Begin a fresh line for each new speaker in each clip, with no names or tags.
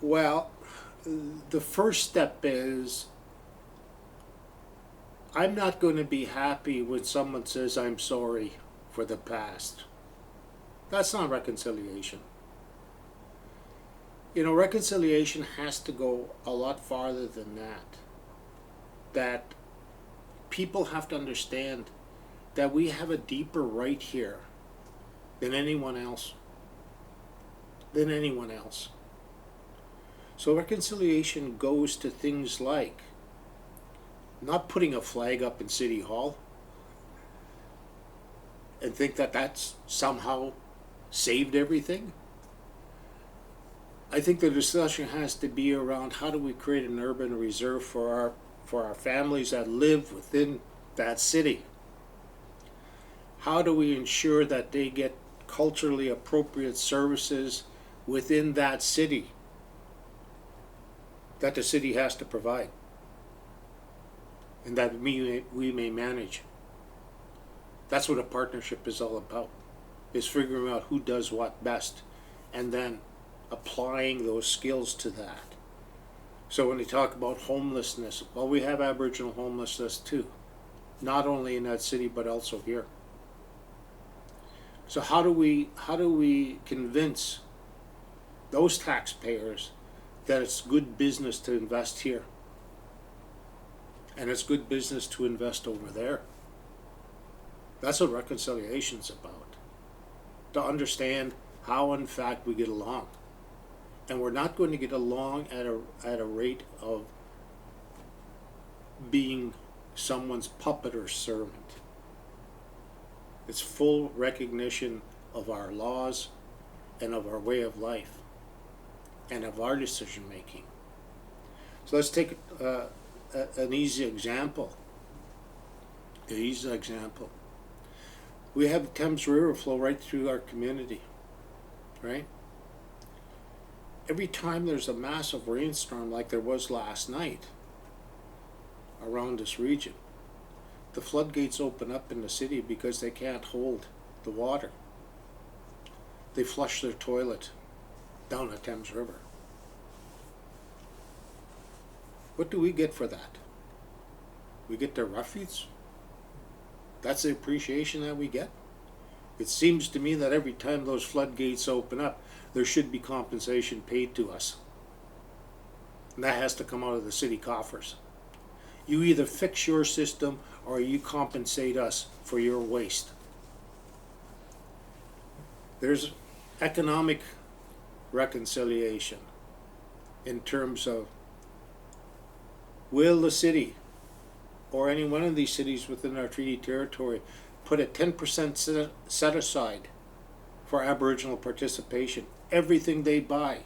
Well, the first step is I'm not going to be happy when someone says I'm sorry for the past. That's not reconciliation. You know, reconciliation has to go a lot farther than that. That people have to understand that we have a deeper right here than anyone else. Than anyone else. So reconciliation goes to things like not putting a flag up in City Hall and think that that's somehow saved everything. I think the discussion has to be around how do we create an urban reserve for our families that live within that city. How do we ensure that they get culturally appropriate services within that city that the city has to provide and that we may manage? That's what a partnership is all about, is figuring out who does what best and then applying those skills to that. So when you talk about homelessness, well, we have Aboriginal homelessness too, not only in that city but also here. So how do we convince those taxpayers that it's good business to invest here and it's good business to invest over there? That's what reconciliation's about. To understand how in fact we get along. And we're not going to get along at a rate of being someone's puppet or servant. It's full recognition of our laws and of our way of life and of our decision making. So let's take an easy example. We have the Thames River flow right through our community, right? Every time there's a massive rainstorm like there was last night around this region, the floodgates open up in the city because they can't hold the water. They flush their toilet down the Thames River. What do we get for that? We get their refuse? That's the appreciation that we get? It seems to me that every time those floodgates open up, there should be compensation paid to us. And that has to come out of the city coffers. You either fix your system or you compensate us for your waste. There's economic reconciliation in terms of, will the city or any one of these cities within our treaty territory put a 10% set aside for Aboriginal participation? Everything they buy,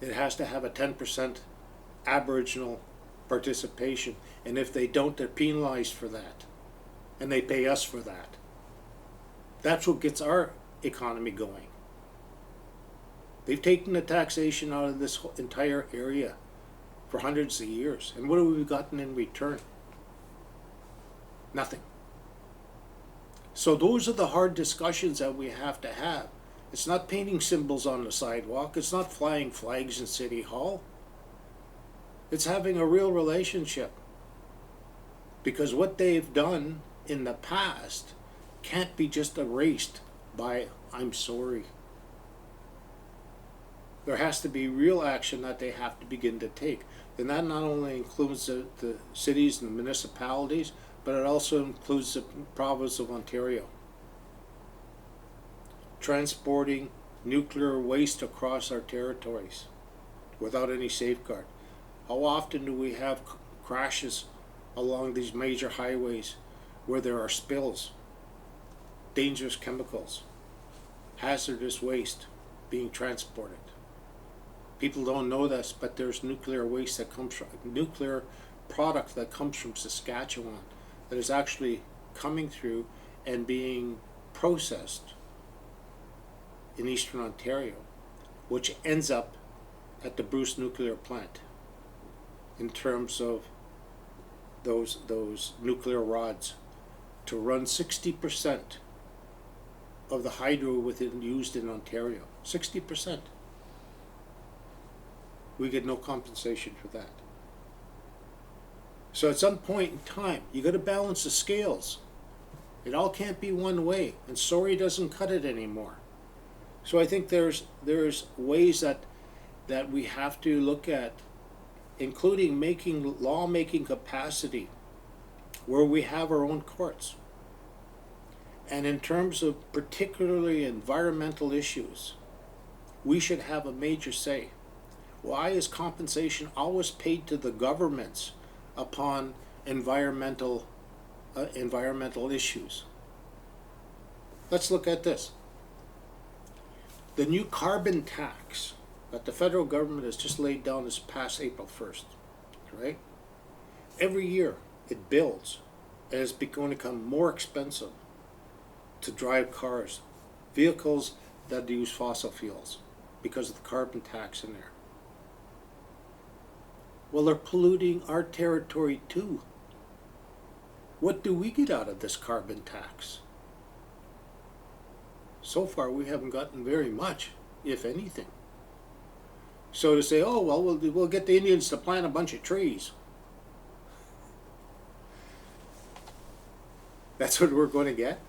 it has to have a 10% Aboriginal participation, and if they don't, they're penalized for that, and they pay us for that. That's what gets our economy going. They've taken the taxation out of this entire area for hundreds of years, and what have we gotten in return? Nothing. So those are the hard discussions that we have to have. It's not painting symbols on the sidewalk. It's not flying flags in City Hall. It's having a real relationship. Because what they've done in the past can't be just erased by I'm sorry. There has to be real action that they have to begin to take. And that not only includes the cities and the municipalities, but it also includes the province of Ontario. Transporting nuclear waste across our territories without any safeguard. How often do we have crashes along these major highways where there are spills, dangerous chemicals, hazardous waste being transported? People don't know this, but there's nuclear waste that comes from, nuclear product that comes from Saskatchewan that is actually coming through and being processed in Eastern Ontario, which ends up at the Bruce nuclear plant in terms of those nuclear rods to run 60% of the hydro used in Ontario. 60%. We get no compensation for that. So at some point in time, you got to balance the scales. It all can't be one way, and sorry doesn't cut it anymore. So I think there's ways that we have to look at, including making lawmaking capacity where we have our own courts. And in terms of particularly environmental issues, we should have a major say. Why is compensation always paid to the governments upon environmental issues? Let's look at this. The new carbon tax that the federal government has just laid down this past April 1st, right? Every year it builds, and it's going to become more expensive to drive cars, vehicles that use fossil fuels, because of the carbon tax in there. Well, they're polluting our territory too. What do we get out of this carbon tax? So far, we haven't gotten very much, if anything. So to say, oh, well, we'll get the Indians to plant a bunch of trees. That's what we're going to get?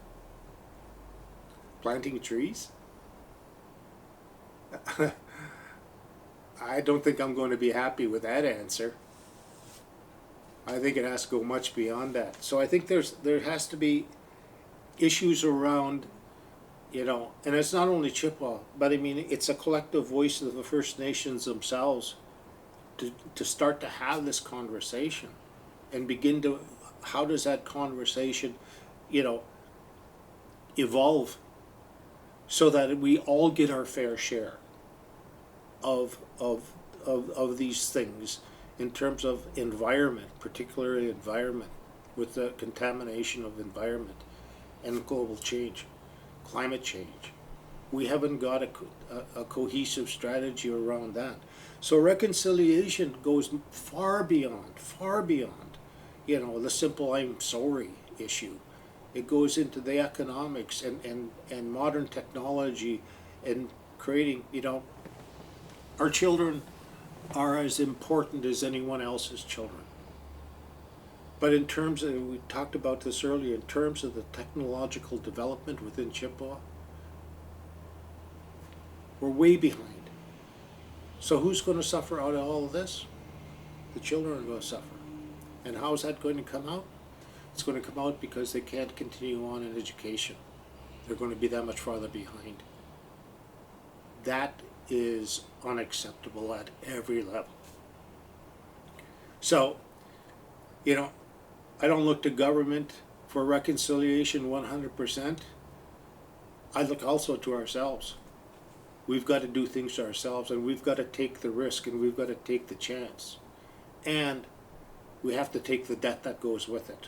Planting trees? I don't think I'm going to be happy with that answer. I think it has to go much beyond that. So I think there has to be issues around, and it's not only Chippewa, but I mean it's a collective voice of the First Nations themselves to start to have this conversation and begin to, how does that conversation, evolve so that we all get our fair share of these things in terms of environment, particularly environment, with the contamination of environment and global change, climate change. We haven't got a cohesive strategy around that. So reconciliation goes far beyond, the simple I'm sorry issue. It goes into the economics and modern technology and creating, our children are as important as anyone else's children. But in terms of, we talked about this earlier, in terms of the technological development within Chippewa, we're way behind. So who's going to suffer out of all of this? The children are going to suffer. And how is that going to come out? It's going to come out because they can't continue on in education. They're going to be that much farther behind. That is unacceptable at every level. So, I don't look to government for reconciliation 100%. I look also to ourselves. We've got to do things to ourselves, and we've got to take the risk, and we've got to take the chance. And we have to take the debt that goes with it.